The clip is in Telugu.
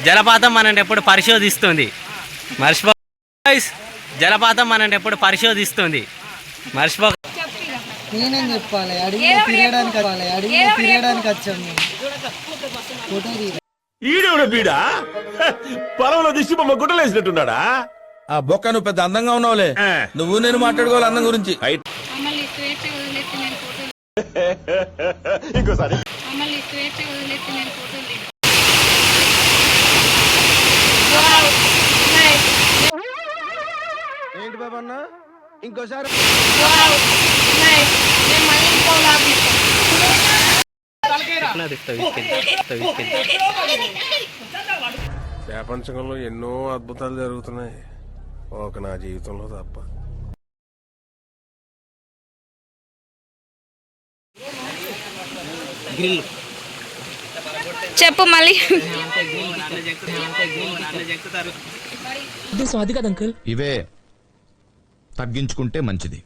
జలపాతం మనని ఎప్పుడు పరిశోధిస్తుంది. మర్చిపో జలపాతం మనని ఎప్పుడు పరిశోధిస్తుంది. మర్చిపో. నేనేం చెప్పాలి? అడిగిన తిరగడానికి వచ్చాం మేము. ఫోటో ఈడెవడ బీడా పొలంలో దిష్టి బొమ్మ గుట్టలేసినట్టున్నాడా? ఆ బొక్క నువ్వు పెద్ద అందంగా ఉన్నావులే. నువ్వు నేను మాట్లాడుకోవాలి అందం గురించి. ఇంకోసారి ఏంటి బాబా అన్న ఇంకోసారి ప్రపంచంలో ఎన్నో అద్భుతాలు జరుగుతున్నాయి, ఒక నా జీవితంలో తప్ప. చెప్పు మళ్ళీ. ఇవే తగ్గించుకుంటే మంచిది.